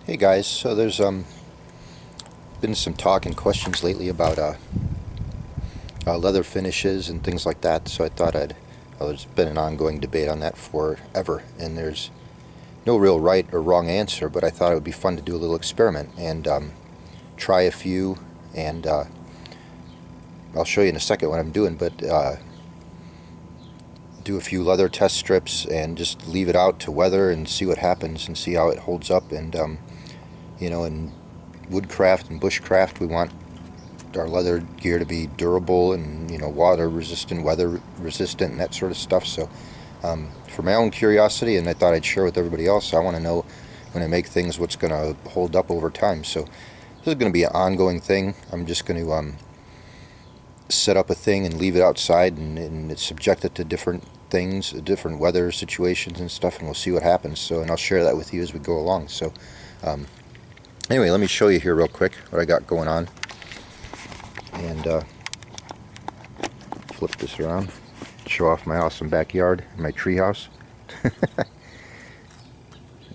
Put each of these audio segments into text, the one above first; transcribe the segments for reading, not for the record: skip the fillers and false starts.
Hey guys, so there's been some talk and questions lately about leather finishes and things like that. So I thought there's been an ongoing debate on that forever, and there's no real right or wrong answer. But I thought it would be fun to do a little experiment and try a few, and I'll show you in a second what I'm doing. But do a few leather test strips and just leave it out to weather and see what happens and see how it holds up. And in woodcraft and bushcraft, we want our leather gear to be durable and water resistant, weather resistant, and that sort of stuff. So for my own curiosity, and I thought I'd share with everybody else, I want to know when I make things what's going to hold up over time. So this is going to be an ongoing thing. I'm just going to set up a thing and leave it outside and subject it to different things, different weather situations and stuff, and we'll see what happens. So, and I'll share that with you as we go along. So anyway, let me show you here real quick what I got going on, and flip this around, show off my awesome backyard, my tree house.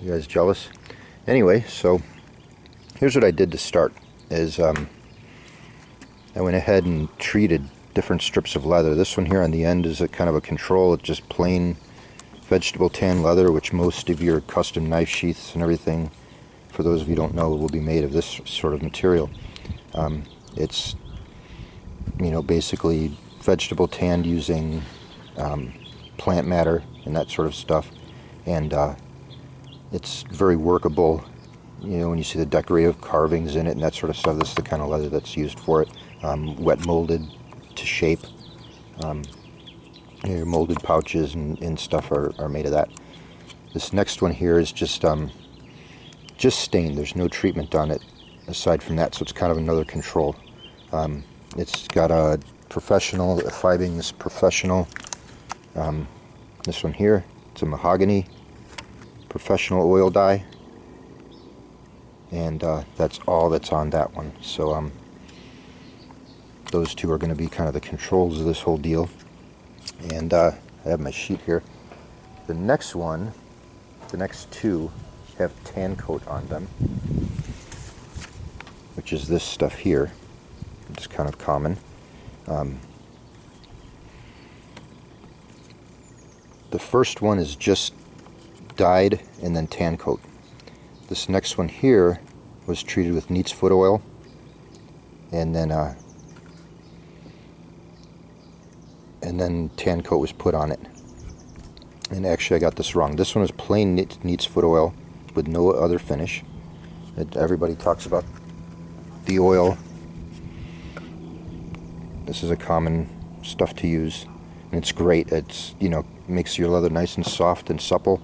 You guys jealous? Anyway, so here's what I did to start is I went ahead and treated different strips of leather. This one here on the end is a kind of a control. It's just plain vegetable tan leather, which most of your custom knife sheaths and everything, for those of you who don't know, will be made of this sort of material. It's basically vegetable tanned using plant matter and that sort of stuff, and it's very workable. When you see the decorative carvings in it and that sort of stuff, this is the kind of leather that's used for it. Wet molded to shape. Your molded pouches and stuff are made of that. This next one here is just stained. There's no treatment on it aside from that, so it's kind of another control. It's got a professional, Fibings professional. This one here, it's a mahogany professional oil dye, and that's all that's on that one. So those two are going to be kind of the controls of this whole deal. And I have my sheet here. The next two have tan coat on them, which is this stuff here. It's kind of common. The first one is just dyed and then tan coat. This next one here was treated with neat's foot oil, and then tan coat was put on it. And actually I got this wrong. This one is plain neat's foot oil with no other finish. Everybody talks about the oil. This is a common stuff to use, and it's great. It's makes your leather nice and soft and supple.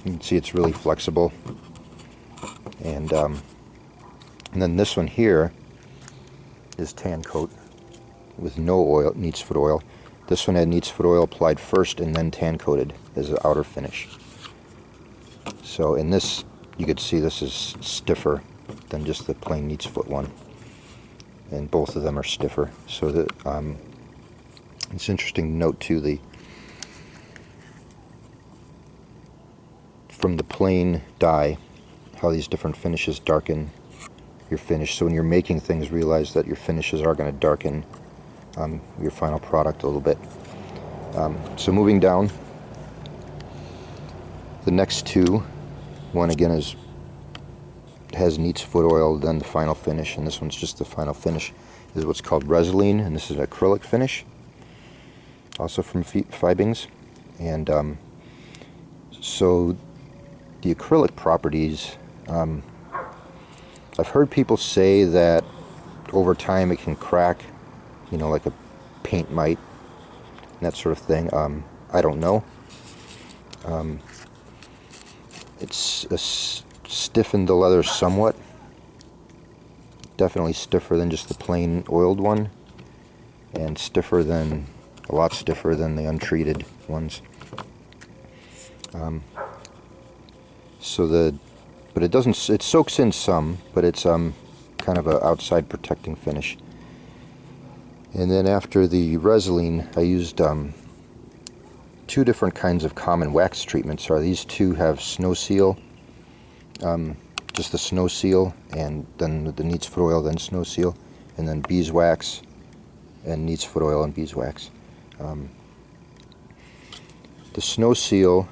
You can see it's really flexible. And then this one here is tan coat with no oil, neat's foot oil. This one had neat's foot oil applied first and then tan coated as the outer finish. So in this, you could see this is stiffer than just the plain neat's foot one, and both of them are stiffer. So that it's interesting to note too, from the plain dye, how these different finishes darken your finish. So when you're making things, realize that your finishes are going to darken your final product a little bit. So moving down, the next two, one again has neat's foot oil, then the final finish, and this one's just the final finish. This is what's called Resolene, and this is an acrylic finish, also from Fibings. And so the acrylic properties, I've heard people say that over time it can crack, like a paint might, and that sort of thing. I don't know. It's stiffened the leather somewhat. Definitely stiffer than just the plain oiled one, and a lot stiffer than the untreated ones. But it soaks in some, but it's kind of a outside protecting finish. And then after the Resolene, I used two different kinds of common wax treatments. These two have Snow Seal just the snow seal, and then the neat's foot oil, then snow seal, and then beeswax, and neat's foot oil and beeswax. The snow seal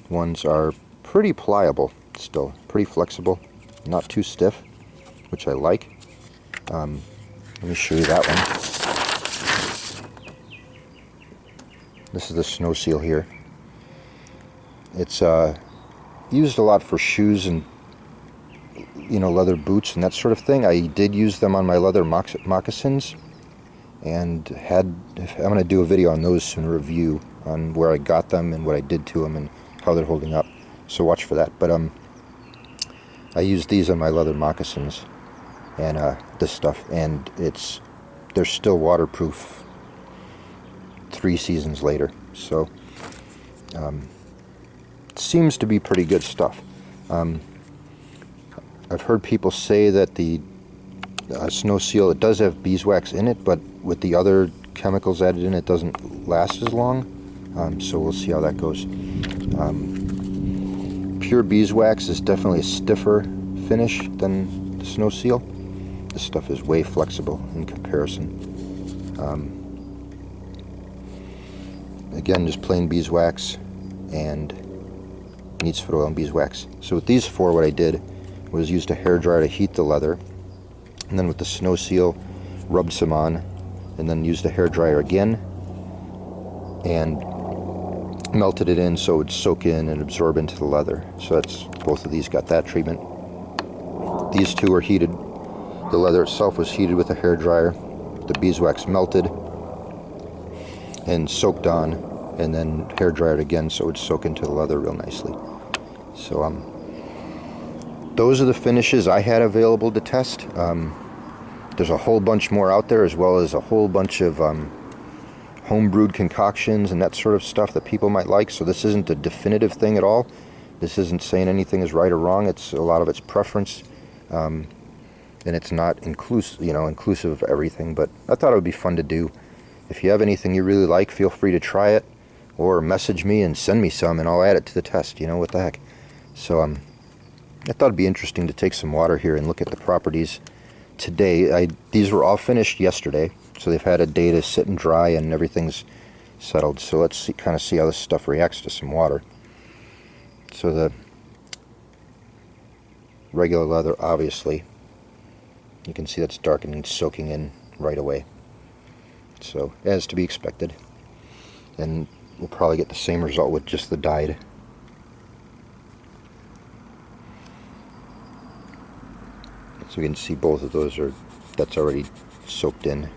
ones are pretty pliable still, pretty flexible, not too stiff, which I like. Let me show you that one. This is the snow seal here. It's used a lot for shoes and, you know, leather boots and that sort of thing. I did use them on my leather moccasins, and I'm going to do a video on those soon, a review on where I got them and what I did to them and how they're holding up. So watch for that. But I used these on my leather moccasins and this stuff, and they're still waterproof 3 seasons later. So it seems to be pretty good stuff. I've heard people say that the snow seal, it does have beeswax in it, but with the other chemicals added in, it doesn't last as long. So we'll see how that goes. Pure beeswax is definitely a stiffer finish than the snow seal. This stuff is way flexible in comparison. Again, just plain beeswax and neat's foot oil and beeswax. So with these 4, what I did was used a hairdryer to heat the leather, and then with the snow seal, rubbed some on, and then used a hairdryer again and melted it in so it would soak in and absorb into the leather. So that's, both of these got that treatment. These 2 are heated. The leather itself was heated with a hairdryer. The beeswax melted and soaked on, and then hair dried again so it would soak into the leather real nicely. So those are the finishes I had available to test. There's a whole bunch more out there, as well as a whole bunch of home-brewed concoctions and that sort of stuff that people might like. So this isn't a definitive thing at all. This isn't saying anything is right or wrong. It's a lot of it's preference, and it's not inclusive of everything. But I thought it would be fun to do. If you have anything you really like, feel free to try it, or message me and send me some, and I'll add it to the test. You know, what the heck. So I thought it'd be interesting to take some water here and look at the properties today. These were all finished yesterday, so they've had a day to sit and dry, and everything's settled. So let's kind of see how this stuff reacts to some water. So the regular leather, obviously, you can see that's darkening, soaking in right away. So, as to be expected. And we'll probably get the same result with just the dyed. So we can see both of those that's already soaked in.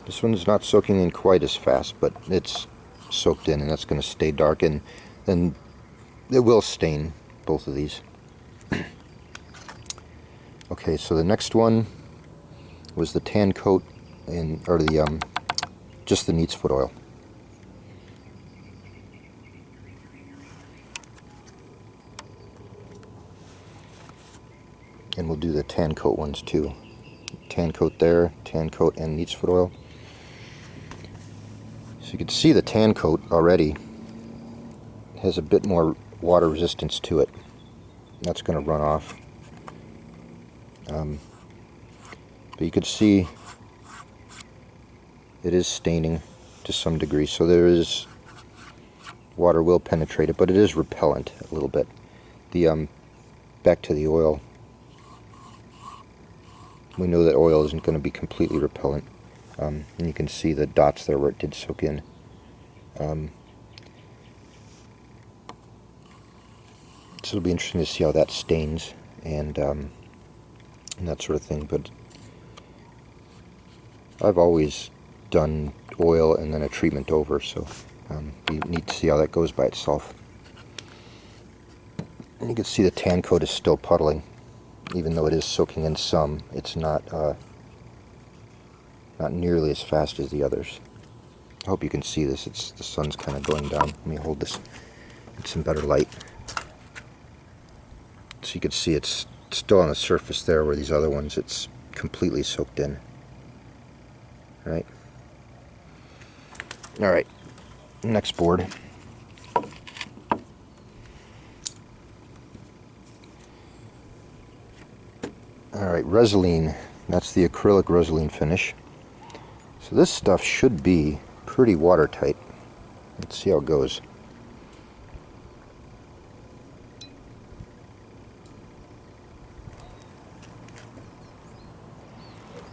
This one's not soaking in quite as fast, but it's soaked in, and that's going to stay dark, and then it will stain, both of these. Okay, so the next one was the tan coat, just the neat's foot oil. And we'll do the tan coat ones too. Tan coat there, tan coat and neat's foot oil. So you can see the tan coat already has a bit more water resistance to it. That's going to run off. But you can see it is staining to some degree, so water will penetrate it, but it is repellent a little bit. Back to the oil. We know that oil isn't going to be completely repellent, and you can see the dots there where it did soak in. So it'll be interesting to see how that stains and that sort of thing. But I've always done oil and then a treatment over, so you need to see how that goes by itself. And you can see the tan coat is still puddling, even though it is soaking in some. It's not nearly as fast as the others. I hope you can see this. The sun's kind of going down. Let me hold this in some better light. So you can see it's still on the surface there, where these other ones, it's completely soaked in. Right? Alright, next board. Alright, Resin. That's the acrylic Resin finish. So this stuff should be pretty watertight. Let's see how it goes.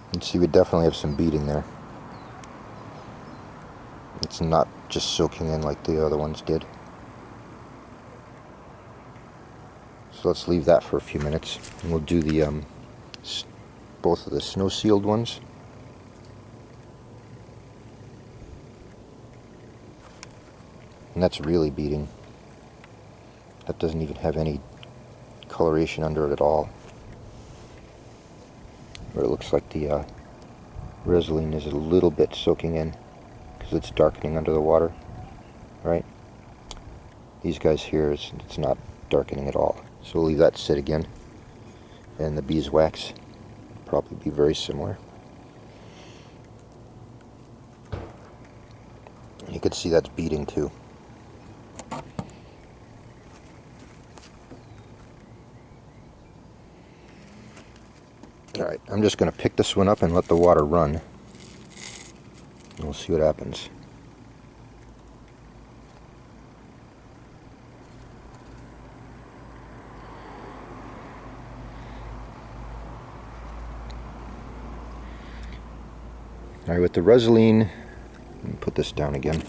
You can see we definitely have some beading there. It's not just soaking in like the other ones did. So let's leave that for a few minutes, and we'll do the both of the snow sealed ones. And that's really beading. That doesn't even have any coloration under it at all. Where it looks like the Resin is a little bit soaking in because it's darkening under the water, right? These guys here, it's not darkening at all. So we'll leave that sit again. And the beeswax probably be very similar. You can see that's beading too. Alright, I'm just going to pick this one up and let the water run. And we'll see what happens. Alright, with the Resin, let me put this down again.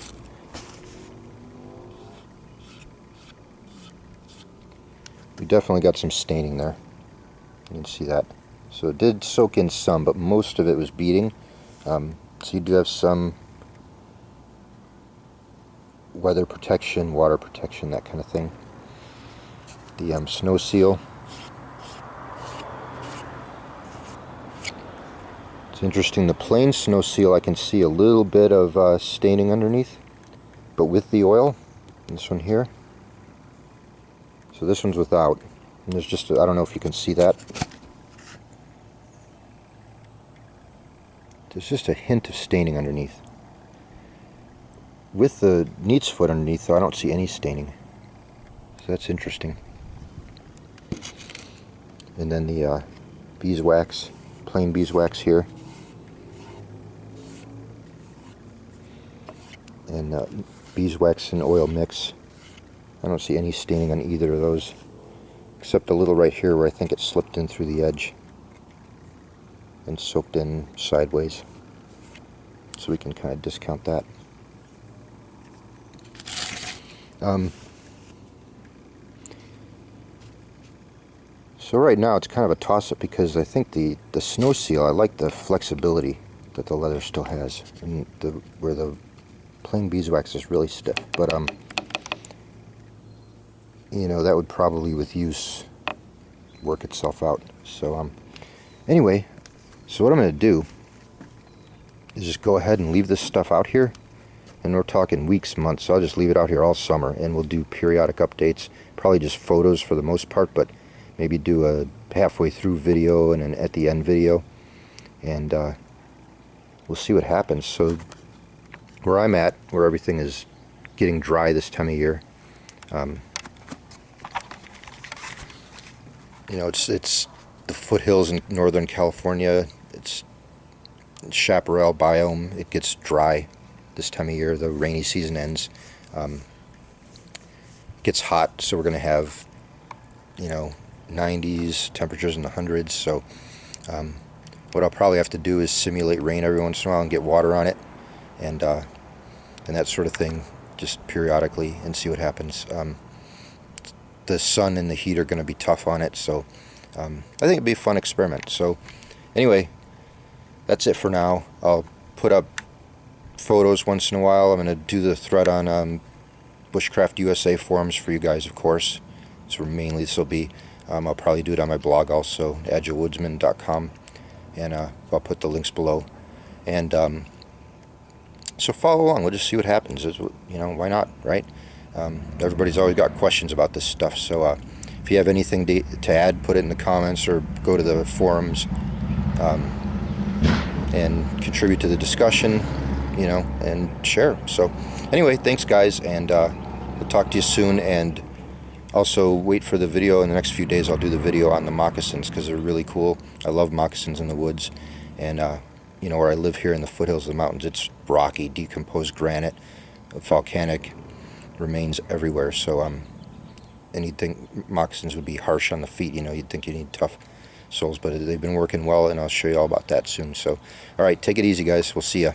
We definitely got some staining there. You can see that. So it did soak in some, but most of it was beading. So you do have some weather protection, water protection, that kind of thing. The snow seal. It's interesting, the plain snow seal I can see a little bit of staining underneath, but with the oil, this one here. So this one's without, and there's just, I don't know if you can see that. There's just a hint of staining underneath. With the neat's foot underneath, though, I don't see any staining. So that's interesting. And then the beeswax, plain beeswax here. And beeswax and oil mix. I don't see any staining on either of those, except a little right here where I think it slipped in through the edge and soaked in sideways. So we can kind of discount that. So right now it's kind of a toss-up because I think the snow seal, I like the flexibility that the leather still has, and where the plain beeswax is really stiff. But you know, that would probably with use work itself out. So anyway, so what I'm going to do is just go ahead and leave this stuff out here, and we're talking weeks, months, so I'll just leave it out here all summer, and we'll do periodic updates, probably just photos for the most part, but maybe do a halfway through video and an at the end video, and we'll see what happens. So where I'm at, where everything is getting dry this time of year, you know, it's the foothills in Northern California. It's chaparral biome. It gets dry this time of year. The rainy season ends. It gets hot, so we're going to have, you know, 90s, temperatures in the hundreds. So what I'll probably have to do is simulate rain every once in a while and get water on it, and that sort of thing, just periodically, and see what happens. The sun and the heat are going to be tough on it, so I think it'd be a fun experiment. So anyway, that's it for now. I'll put up photos once in a while. I'm going to do the thread on Bushcraft USA forums for you guys, of course. That's where mainly this will be. I'll probably do it on my blog also, agilewoodsman.com, and I'll put the links below. And so follow along. We'll just see what happens. You know, why not, right? Everybody's always got questions about this stuff, so if you have anything to add, put it in the comments or go to the forums and contribute to the discussion, you know, and share. So anyway, thanks guys, and we'll talk to you soon, and Also, wait for the video. In the next few days I'll do the video on the moccasins because they're really cool. I love moccasins in the woods. And you know, where I live here in the foothills of the mountains, it's rocky, decomposed granite, volcanic remains everywhere. So anything, moccasins would be harsh on the feet. You know, you'd think you need tough soles, but they've been working well, and I'll show you all about that soon. So, all right, take it easy, guys. We'll see ya.